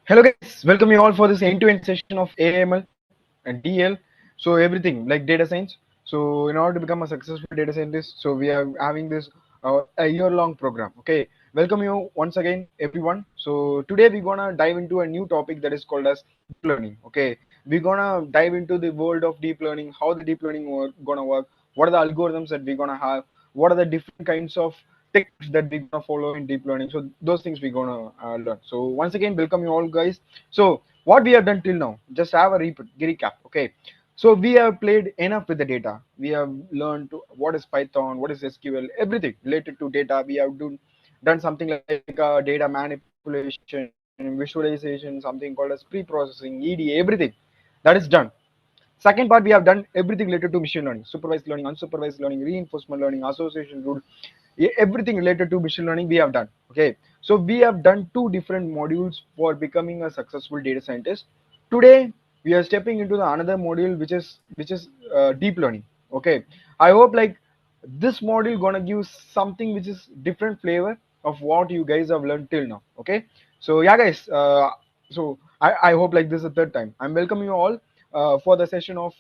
Hello guys, welcome you all for this end-to-end session of AIML and DL. So everything like data science. So in order to become a successful data scientist, so we are having this a year-long program. Okay, welcome you once again, everyone. So today we're gonna dive into a new topic that is called as deep learning. Okay, we're gonna dive into the world of deep learning, how the deep learning gonna work, what are the algorithms that we're gonna have, what are the different kinds of techniques that we're gonna follow in deep learning. So those things we're gonna learn. So once again, welcome you all guys. So what we have done till now, just have a recap. Okay, so we have played enough with the data. We have learned what is Python, what is SQL, everything related to data. We have done something like data manipulation, visualization, something called as pre-processing, EDA, everything that is done. Second part, we have done everything related to machine learning, supervised learning, unsupervised learning, reinforcement learning, association rule, everything related to machine learning we have done. Okay, so we have done two different modules for becoming a successful data scientist. Today we are stepping into the another module, which is deep learning. Okay, I hope like this module gonna give something which is different flavor of what you guys have learned till now. Okay, so yeah guys, I hope like this is the third time I'm welcoming you all for the session of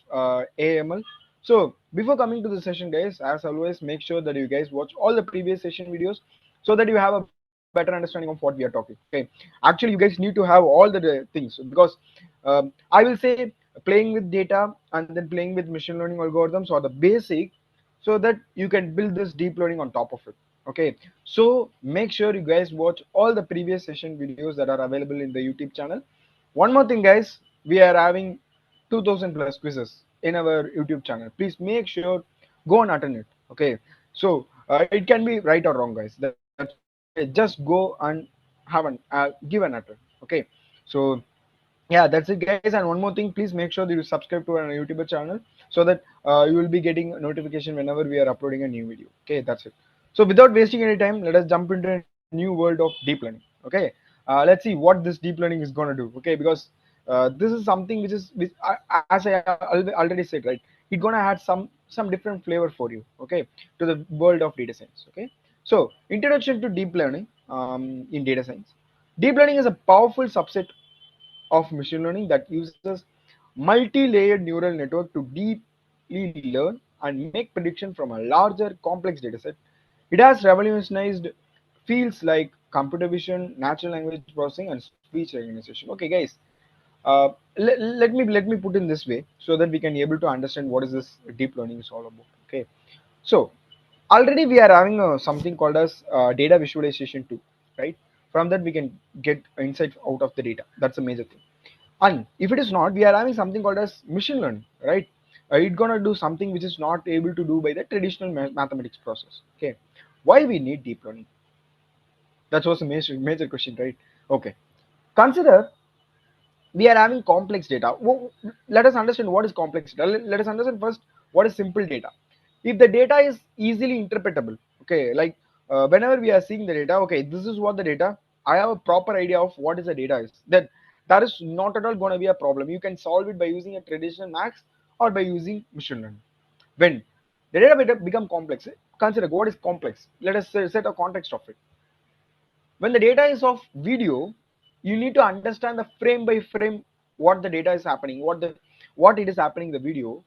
AML. So before coming to the session, guys, as always, make sure that you guys watch all the previous session videos so that you have a better understanding of what we are talking. Okay, actually, you guys need to have all the things because I will say playing with data and then playing with machine learning algorithms or the basic, so that you can build this deep learning on top of it. Okay, so make sure you guys watch all the previous session videos that are available in the YouTube channel. One more thing, guys, we are having 2000 plus quizzes in our YouTube channel. Please make sure go and attend it. Okay, so it can be right or wrong, guys. That's it. Okay, just go and have an give an attempt. Okay, so yeah, that's it, guys. And one more thing, please make sure that you subscribe to our YouTube channel so that you will be getting a notification whenever we are uploading a new video. Okay, that's it. So without wasting any time, let us jump into a new world of deep learning. Okay, let's see what this deep learning is going to do. Okay, because this is something which as I already said, right, it's gonna add some different flavor for you. Okay, to the world of data science. Okay, so introduction to deep learning in data science. Deep learning is a powerful subset of machine learning that uses multi-layered neural network to deeply learn and make prediction from a larger complex dataset. It has revolutionized fields like computer vision, natural language processing, and speech recognition. Okay, guys, let me put in this way so that we can be able to understand what is this deep learning is all about. Okay, so already we are having something called as data visualization too, right? From that we can get insights out of the data. That's a major thing. And if it is not, we are having something called as machine learning, right? It's gonna do something which is not able to do by the traditional mathematics process. Okay, why we need deep learning? That was a major question, right? Okay, consider we are having complex data. Let us understand what is complex data. Let us understand first what is simple data. If the data is easily interpretable, okay, like whenever we are seeing the data, okay, this is what the data, I have a proper idea of what is the data is, then that is not at all going to be a problem. You can solve it by using a traditional max or by using machine learning. When the data become complex, consider what is complex. Let us set a context of it. When the data is of video, you need to understand the frame by frame what the data is happening, what it is happening in the video.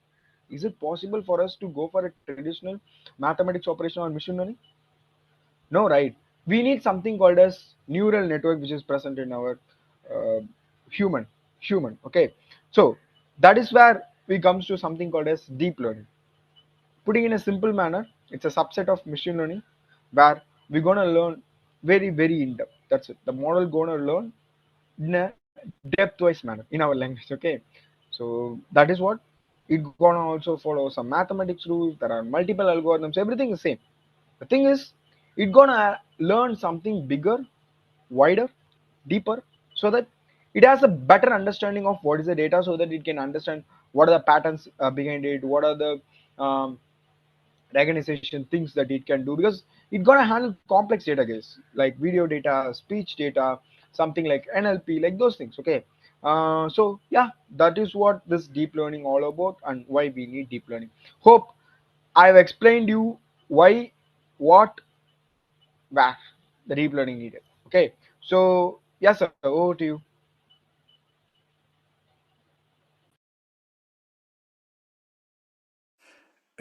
Is it possible for us to go for a traditional mathematics operation or machine learning? No, right? We need something called as neural network, which is present in our uh, human Okay, so that is where we comes to something called as deep learning. Putting in a simple manner, it's a subset of machine learning where we're gonna learn very in depth. That's it. The model gonna learn in a depth-wise manner in our language. Okay, so that is what it gonna also follow some mathematics rules. There are multiple algorithms. Everything is same. The thing is, it gonna learn something bigger, wider, deeper, so that it has a better understanding of what is the data, so that it can understand what are the patterns behind it, what are the um, recognition things that it can do, because it's gonna handle complex data, guys, like video data, speech data, something like NLP, like those things. Okay, so yeah, that is what this deep learning all about and why we need deep learning. Hope I've explained you why, what, where the deep learning needed. Okay, so yes sir, over to you.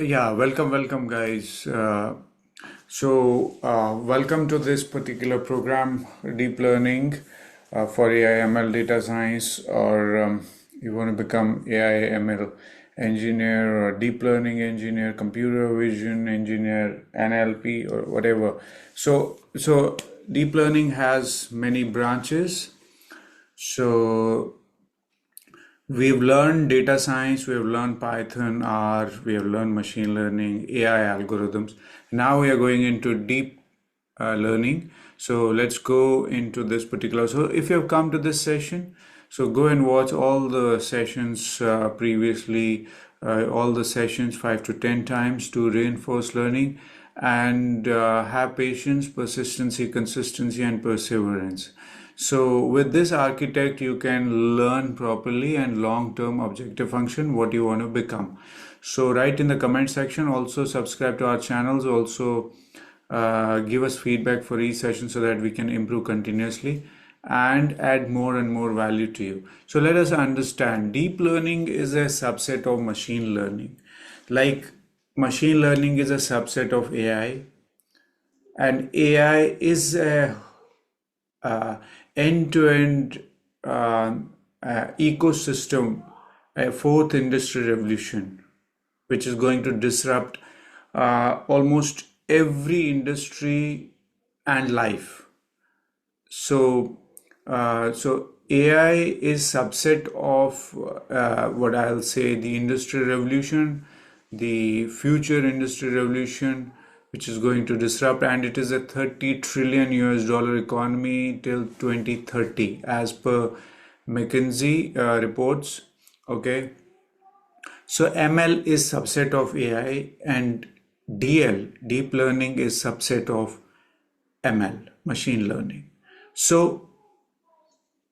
Yeah, welcome, guys. Welcome to this particular program, Deep Learning for AI ML Data Science, or you want to become AI ML engineer or deep learning engineer, computer vision engineer, NLP, or whatever. So deep learning has many branches. So we've learned data science, we've learned Python, R, we have learned machine learning, AI algorithms. Now we are going into deep learning. So let's go into this particular. So if you have come to this session, so go and watch all the sessions previously, all the sessions 5 to 10 times to reinforce learning and have patience, persistency, consistency, and perseverance. So with this architect, you can learn properly and long-term objective function what you want to become. So write in the comment section, also subscribe to our channels, also give us feedback for each session so that we can improve continuously and add more and more value to you. So let us understand deep learning is a subset of machine learning. Like machine learning is a subset of AI, and AI is a uh, end-to-end ecosystem, a fourth industrial revolution, which is going to disrupt almost every industry and life. So AI is subset of what I'll say the industrial revolution, the future industrial revolution, which is going to disrupt, and it is a 30 trillion US dollar economy till 2030, as per McKinsey reports. Okay, so ML is subset of AI, and DL, deep learning, is subset of ML, machine learning. So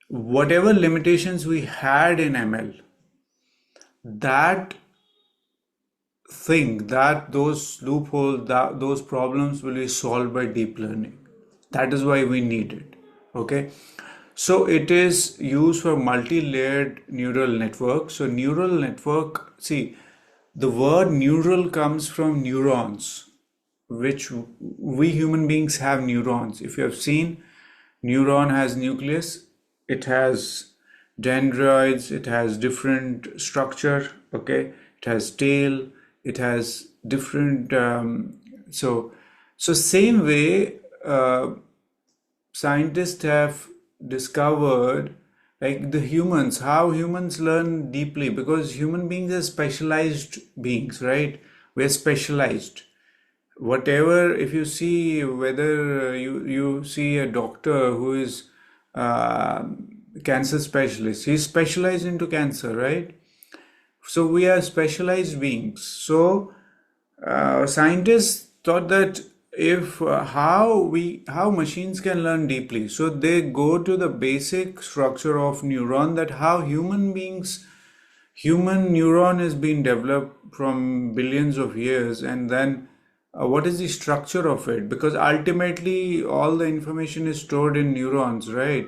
whatever limitations we had in ML, that those loopholes, those problems will be solved by deep learning. That is why we need it. Okay. So it is used for multi-layered neural network. So neural network, see, the word neural comes from neurons, which we human beings have neurons. If you have seen, neuron has nucleus, it has dendrites, it has different structure, okay, it has tail, it has different so same way scientists have discovered, like the humans, how humans learn deeply, because human beings are specialized beings, right? We're specialized. Whatever, if you see, whether you see a doctor who is uh, cancer specialist, he's specialized into cancer, right? So we are specialized beings. So scientists thought that if how machines can learn deeply, so they go to the basic structure of neuron, that how human neuron has been developed from billions of years, and then what is the structure of it, because ultimately all the information is stored in neurons, right?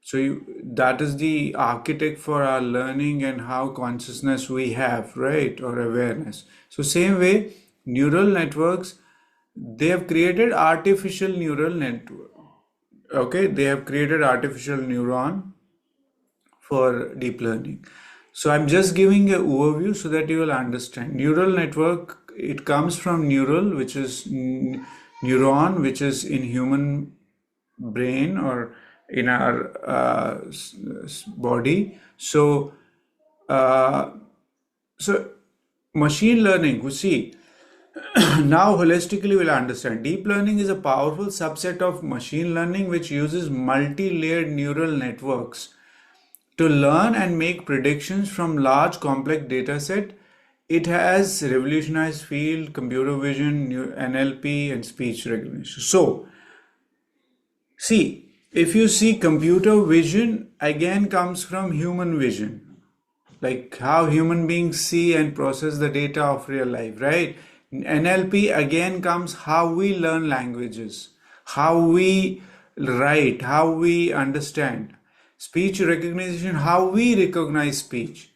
So that is the architect for our learning and how consciousness we have, right? Or awareness. So same way, neural networks, they have created artificial neural network. Okay, they have created artificial neuron for deep learning. So I'm just giving an overview so that you will understand. Neural network, it comes from neural, which is neuron, which is in human brain or in our body. Uh, so machine learning, we see now holistically we'll understand. Deep learning is a powerful subset of machine learning which uses multi-layered neural networks to learn and make predictions from large complex data set. It has revolutionized field, computer vision, NLP, and speech recognition. So see, if you see, computer vision again comes from human vision, like how human beings see and process the data of real life, right? NLP again comes how we learn languages, how we write, how we understand. Speech recognition, how we recognize speech.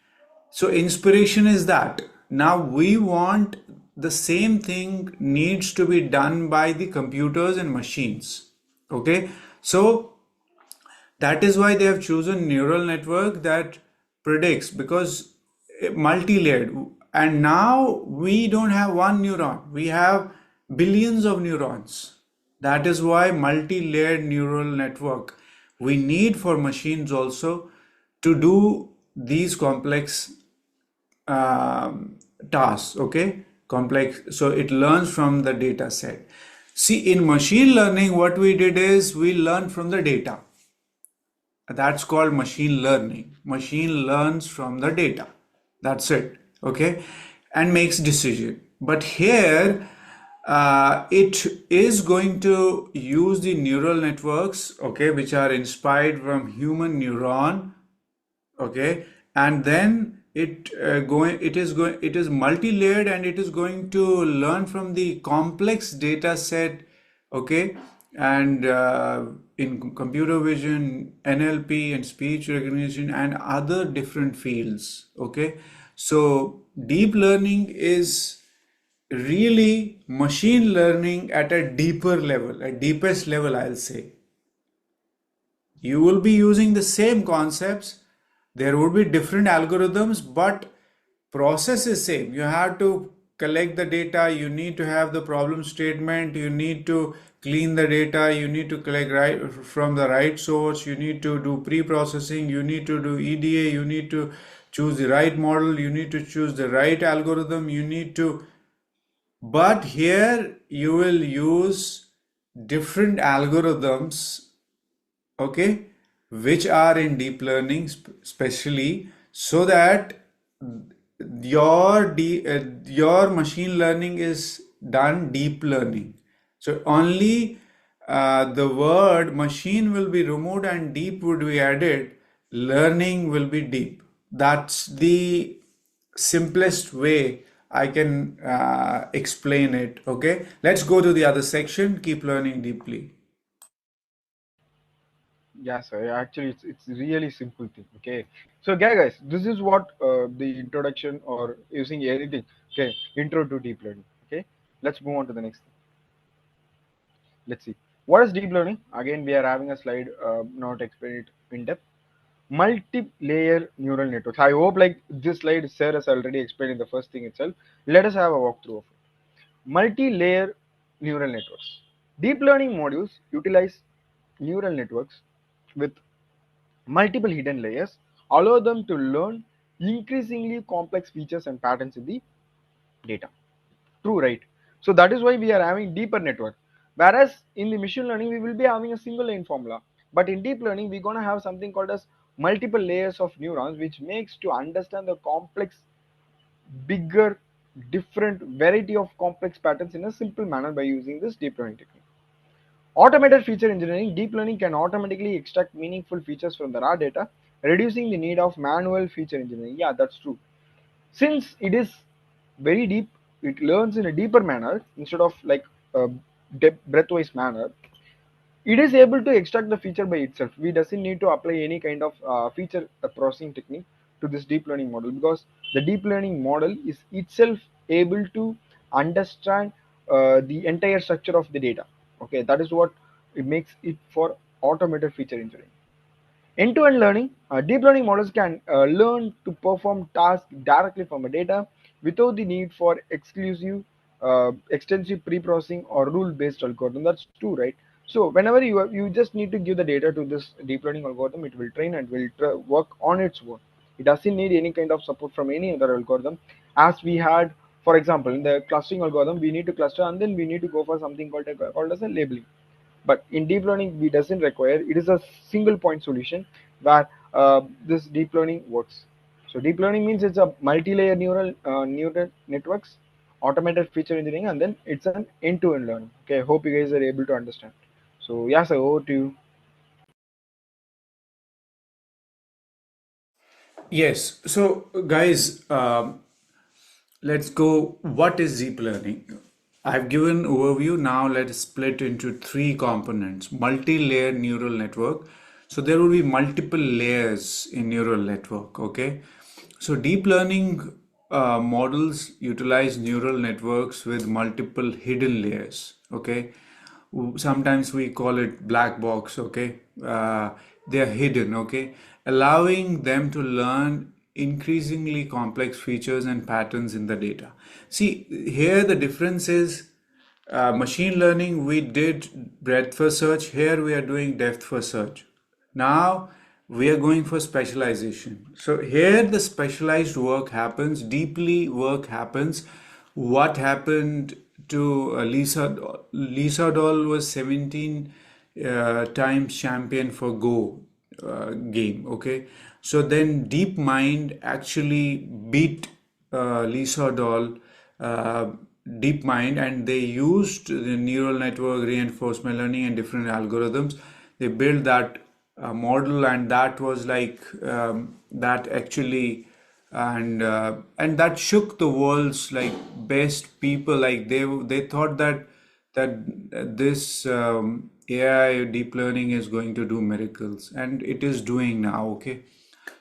So inspiration is that. Now we want the same thing needs to be done by the computers and machines. Okay, so that is why they have chosen neural network that predicts, because multi-layered. And now we don't have one neuron, we have billions of neurons. That is why multi-layered neural network we need for machines also to do these complex tasks. Okay, complex, so it learns from the data set. See, in machine learning what we did is we learn from the data. That's called machine learning. Machine learns from the data. That's it. Okay, and makes decision. But here it is going to use the neural networks, okay, which are inspired from human neuron. Okay, and then it is multi-layered, and it is going to learn from the complex data set. Okay, and in computer vision, NLP, and speech recognition, and other different fields. Okay, so deep learning is really machine learning at a deeper level, a deepest level, I'll say. You will be using the same concepts, there would be different algorithms, but process is same. You have to collect the data, you need to have the problem statement, you need to clean the data, you need to collect right from the right source, you need to do pre-processing, you need to do EDA, you need to choose the right model, you need to choose the right algorithm, you need to, but here you will use different algorithms, okay, which are in deep learning specially, so that your machine learning is done deep learning. So only the word machine will be removed and deep would be added. Learning will be deep. That's the simplest way I can explain it. Okay, let's go to the other section. Keep learning deeply. Yeah, sir. Actually, it's really simple thing. Okay. So, yeah, guys, this is what the introduction or using anything. Okay, intro to deep learning. Okay, let's move on to the next thing. Let's see what is deep learning. Again, we are having a slide, not explain it in depth. Multi-layer neural networks. I hope like this slide, Sir has already explained in the first thing itself. Let us have a walkthrough of it. Multi-layer neural networks. Deep learning modules utilize neural networks with multiple hidden layers, allow them to learn increasingly complex features and patterns in the data. True, right? So that is why we are having deeper network. Whereas in the machine learning, we will be having a single line formula. But in deep learning, we're gonna have something called as multiple layers of neurons, which makes to understand the complex, bigger, different variety of complex patterns in a simple manner by using this deep learning technique. Automated feature engineering, deep learning can automatically extract meaningful features from the raw data, reducing the need of manual feature engineering. Yeah, that's true. Since it is very deep, it learns in a deeper manner instead of like a breadth-wise manner. It is able to extract the feature by itself. We doesn't need to apply any kind of feature processing technique to this deep learning model, because the deep learning model is itself able to understand the entire structure of the data. Okay, that is what it makes it for automated feature engineering. End-to-end learning, deep learning models can learn to perform tasks directly from the data without the need for extensive pre-processing or rule-based algorithm. That's true, right? So whenever you just need to give the data to this deep learning algorithm, it will train and will work on its own. It doesn't need any kind of support from any other algorithm, as we had, for example, in the clustering algorithm, we need to cluster and then we need to go for something called as a labeling. But in deep learning, we doesn't require. It is a single point solution where this deep learning works. So deep learning means it's a multi-layer neural networks, automated feature engineering, and then it's an end-to-end learning. Okay, hope you guys are able to understand. So yeah, sir, over to you. Yes. So, guys, let's go. What is deep learning? I've given overview. Now let's split into three components. Multi-layer neural network. So there will be multiple layers in neural network. Okay. So deep learning models utilize neural networks with multiple hidden layers. Okay, sometimes we call it black box. Okay, they are hidden. Okay, allowing them to learn increasingly complex features and patterns in the data. See, here the difference is machine learning, we did breadth first search. Here we are doing depth first search. Now we are going for specialization. So here the specialized work happens, deeply work happens. What happened to Lisa Doll was 17 times champion for Go game. Okay, so then DeepMind actually beat Lisa Doll, uh, DeepMind, and they used the neural network reinforcement learning and different algorithms. They built that model, and that was like that actually, and that shook the world's like best people. Like they thought that this AI deep learning is going to do miracles, and it is doing now. Okay,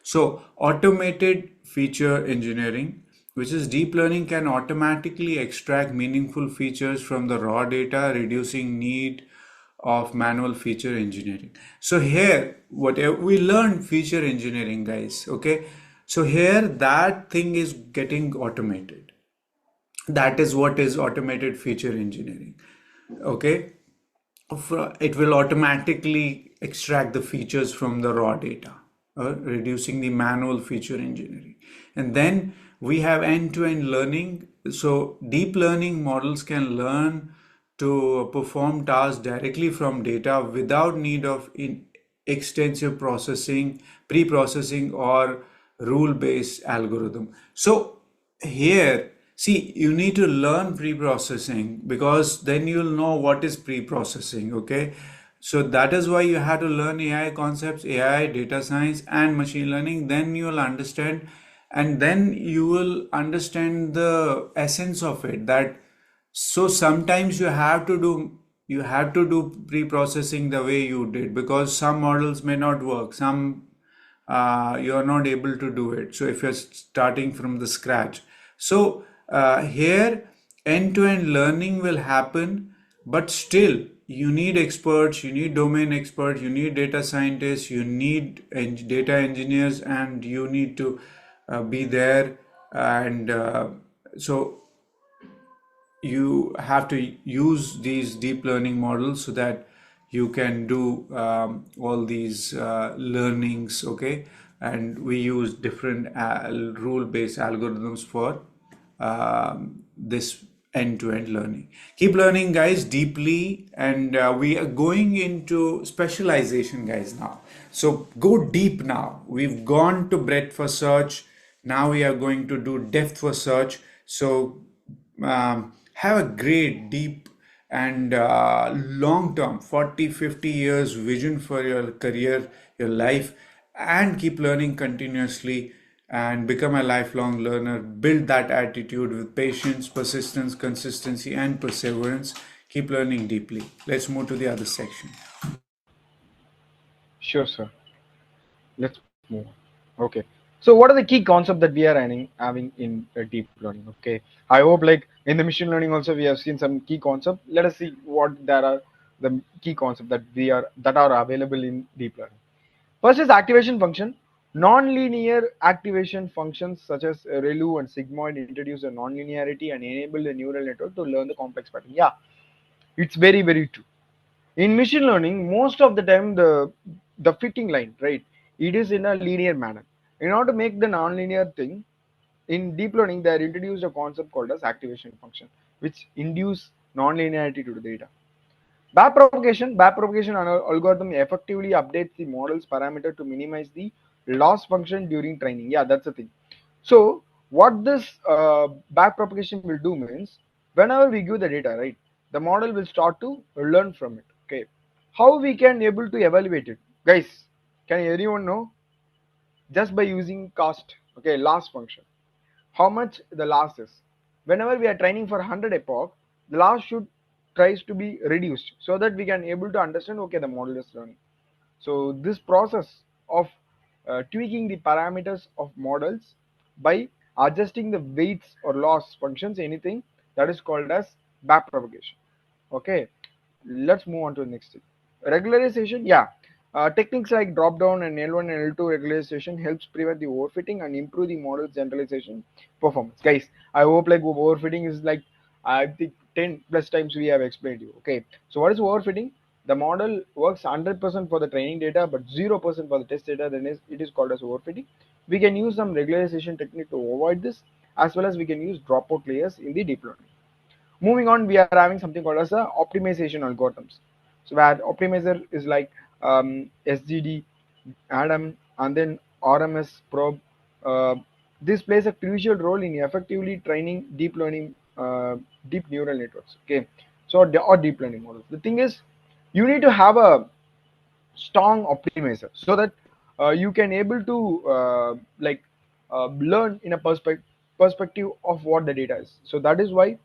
so automated feature engineering, which is deep learning, can automatically extract meaningful features from the raw data, reducing need of manual feature engineering. So here, whatever we learned feature engineering, guys. Okay, so here that thing is getting automated. That is what is automated feature engineering. Okay, it will automatically extract the features from the raw data, reducing the manual feature engineering. And then we have end-to-end learning. So deep learning models can learn to perform tasks directly from data without need of extensive processing, pre-processing, or rule-based algorithm. So here, see, you need to learn pre-processing, because then you'll know what is pre-processing. Okay, so that is why you have to learn AI concepts, AI, data science, and machine learning. Then you'll understand, and then you will understand the essence of it. That so sometimes you have to do pre-processing the way you did, because some models may not work, some you are not able to do it. So if you're starting from the scratch, so here end-to-end learning will happen, but still you need experts, you need domain experts, you need data scientists, you need data engineers, and you need to be there. And so you have to use these deep learning models so that you can do all these learnings. Okay, and we use different rule-based algorithms for this end-to-end learning. Keep learning, guys, deeply, and we are going into specialization, guys, now. So go deep now. We've gone to breadth for search. Now we are going to do depth for search. So have a great, deep, and long term 40-50 years vision for your career, your life, and keep learning continuously and become a lifelong learner. Build that attitude with patience, persistence, consistency, and perseverance. Keep learning deeply. Let's move to the other section. Sure, sir. Let's move on. Okay. So what are the key concepts that we are having in deep learning? Okay. I hope like in the machine learning also we have seen some key concepts. Let us see what there are the key concepts that are available in deep learning. First is activation function. Non-linear activation functions such as ReLU and sigmoid introduce a non-linearity and enable the neural network to learn the complex pattern. Yeah, it's very, very true. In machine learning, most of the time the fitting line, right, it is in a linear manner. In order to make the non-linear thing, in deep learning they introduced a concept called as activation function, which induce non-linearity to the data. Backpropagation algorithm effectively updates the model's parameter to minimize the loss function during training. Yeah, that's the thing. So what this backpropagation will do means, whenever we give the data, right, the model will start to learn from it. Okay, how we can able to evaluate it, guys? Can anyone know? Just by using cost. Okay, loss function. How much the loss is. Whenever we are training for 100 epoch, the loss should tries to be reduced so that we can able to understand, okay, the model is learning. So this process of tweaking the parameters of models by adjusting the weights or loss functions, anything that is called as backpropagation. Okay, let's move on to the next thing. Regularization, yeah. Techniques like drop down and L1 and L2 regularization helps prevent the overfitting and improve the model's generalization performance. Guys, I hope like overfitting is like, I think 10 plus times we have explained you. Okay, so what is overfitting? The model works 100% for the training data but 0% for the test data, then it is called as overfitting. We can use some regularization technique to avoid this, as well as we can use dropout layers in the deep learning. Moving on, we are having something called as the optimization algorithms. So where optimizer is like SGD, ADAM, and then RMS probe. Uh, this plays a crucial role in effectively training deep learning, deep neural networks. Okay, so or deep learning models. The thing is, you need to have a strong optimizer so that you can able to learn in a perspective of what the data is. So that is why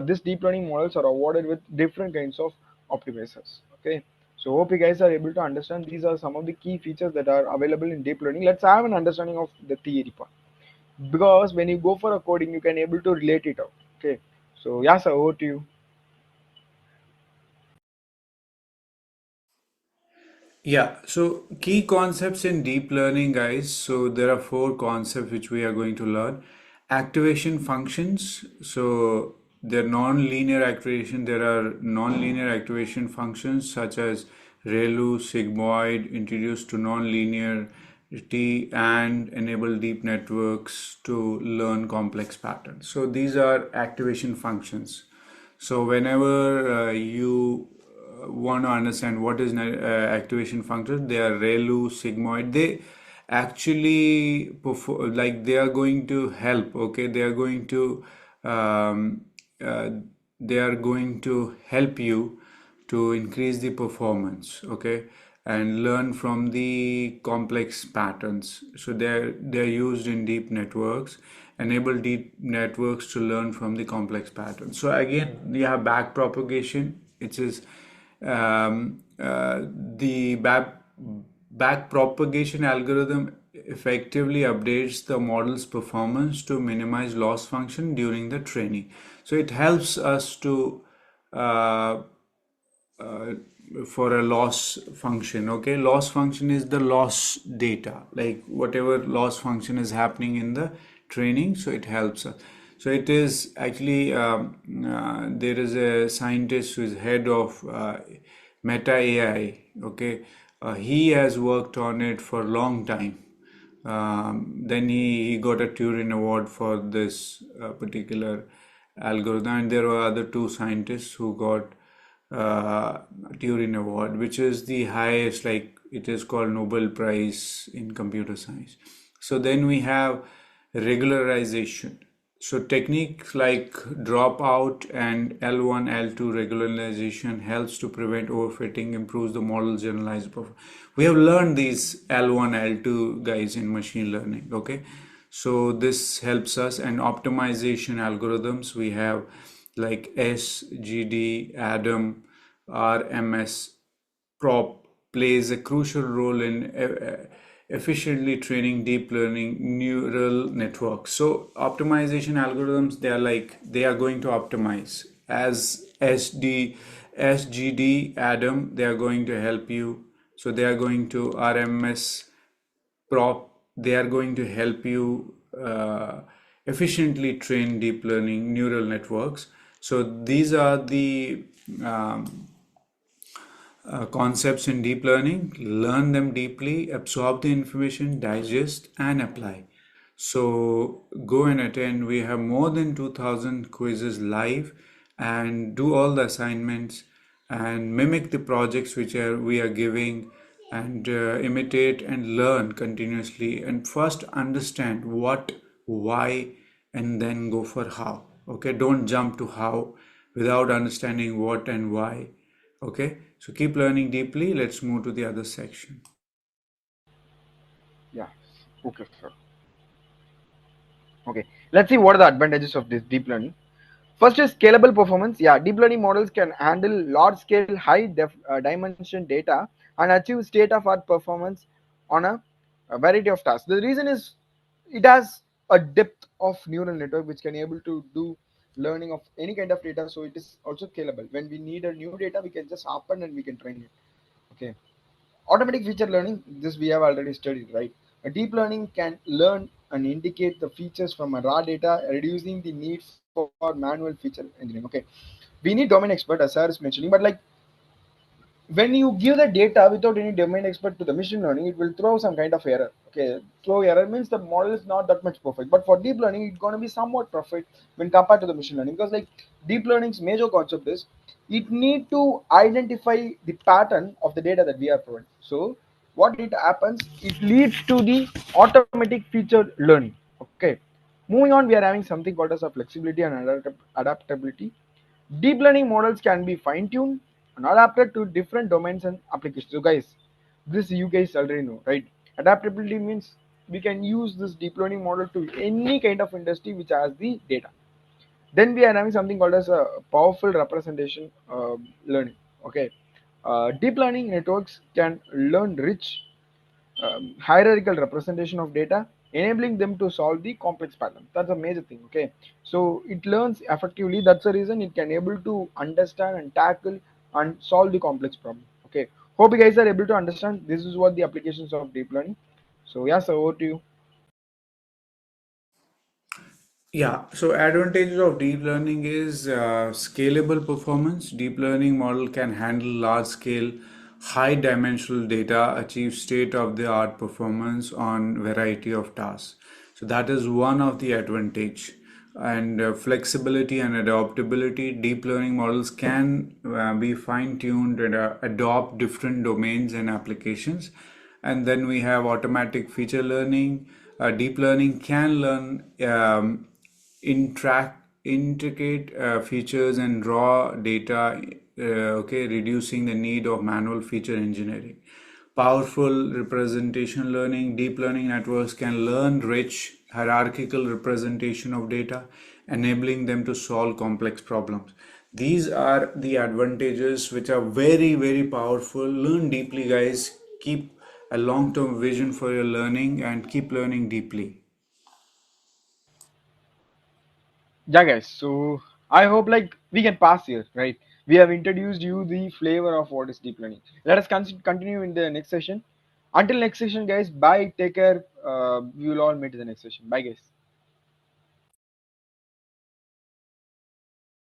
these deep learning models are awarded with different kinds of optimizers. Okay, so hope you guys are able to understand these are some of the key features that are available in deep learning. Let's have an understanding of the theory part, because when you go for a coding you can able to relate it out. Okay, so yeah sir, over to you. Yeah, so key concepts in deep learning, guys. So there are four concepts which we are going to learn. Activation functions. So they're non-linear activation. There are non-linear activation functions such as ReLU, sigmoid, introduced to non-linearity and enable deep networks to learn complex patterns. So these are activation functions. So whenever you want to understand what is activation function, they are ReLU, sigmoid. They actually perform, like they are going to help. Okay, um, uh, they are going to help you to increase the performance. Okay, and learn from the complex patterns. So they're used in deep networks, enable deep networks to learn from the complex patterns. So again, you have back propagation. It is the back propagation algorithm effectively updates the model's performance to minimize loss function during the training. So it helps us to uh, uh, for a loss function. Okay, loss function is the loss data, like whatever loss function is happening in the training, so it helps us. So it is actually there is a scientist who is head of Meta AI. Okay, he has worked on it for a long time. Then he got a Turing Award for this particular algorithm, and there were other two scientists who got Turing Award, which is the highest, like it is called Nobel Prize in computer science. So then we have regularization. So techniques like dropout and L1, L2 regularization helps to prevent overfitting, improves the model's generalized performance. We have learned these L1, L2 guys in machine learning. Okay, so this helps us. And optimization algorithms we have like SGD, ADAM, RMS prop plays a crucial role in efficiently training deep learning neural networks. So optimization algorithms, they are going to optimize as SGD, Adam, they are going to help you. So they are going to RMS prop, they are going to help you efficiently train deep learning neural networks. So these are the concepts in deep learning. Learn them deeply, absorb the information, digest, and apply. So go and attend. We have more than 2000 quizzes live, and do all the assignments and mimic the projects which we are giving, and imitate and learn continuously, and first understand what, why, and then go for how. Okay, don't jump to how without understanding what and why. Okay, so keep learning deeply. Let's move to the other section. Yeah, okay sir. Okay, let's see what are the advantages of this deep learning. First is scalable performance. Yeah, deep learning models can handle large scale, high dimension data and achieve state of art performance on a variety of tasks. The reason is it has a depth of neural network which can able to do learning of any kind of data. So it is also scalable. When we need a new data, we can just open and we can train it. Okay. Automatic feature learning, this we have already studied, right? A deep learning can learn and indicate the features from a raw data, reducing the need for manual feature engineering. Okay. We need domain expert, as sir is mentioning, but like when you give the data without any domain expert to the machine learning, it will throw some kind of error. Okay, throw error means the model is not that much perfect, but for deep learning it's going to be somewhat perfect when compared to the machine learning, because like deep learning's major concept is it need to identify the pattern of the data that we are providing. So what it happens, it leads to the automatic feature learning. Okay, moving on, we are having something called as a flexibility and adaptability. Deep learning models can be fine-tuned and adapted to different domains and applications. So guys, this you guys already know, right? Adaptability means we can use this deep learning model to any kind of industry which has the data. Then we are having something called as a powerful representation learning. Okay, deep learning networks can learn rich hierarchical representation of data, enabling them to solve the complex pattern. That's a major thing. Okay, so it learns effectively. That's the reason it can able to understand and tackle and solve the complex problem. Okay, hope you guys are able to understand. This is what the applications of deep learning. So yeah, so over to you. Yeah, so advantages of deep learning is scalable performance. Deep learning model can handle large scale, high dimensional data, achieve state of the art performance on variety of tasks. So that is one of the advantage. And flexibility and adaptability. Deep learning models can be fine tuned and adopt different domains and applications. And then we have automatic feature learning. Deep learning can learn intricate features and raw data, okay, reducing the need of manual feature engineering. Powerful representation learning. Deep learning networks can learn rich hierarchical representation of data, enabling them to solve complex problems. These are the advantages which are very, very powerful. Learn deeply, guys. Keep a long term vision for your learning and keep learning deeply. Yeah, guys. So I hope like we can pass here, right? We have introduced you the flavor of what is deep learning. Let us continue in the next session. Until next session, guys. Bye. Take care. We will all meet in the next session. Bye, guys.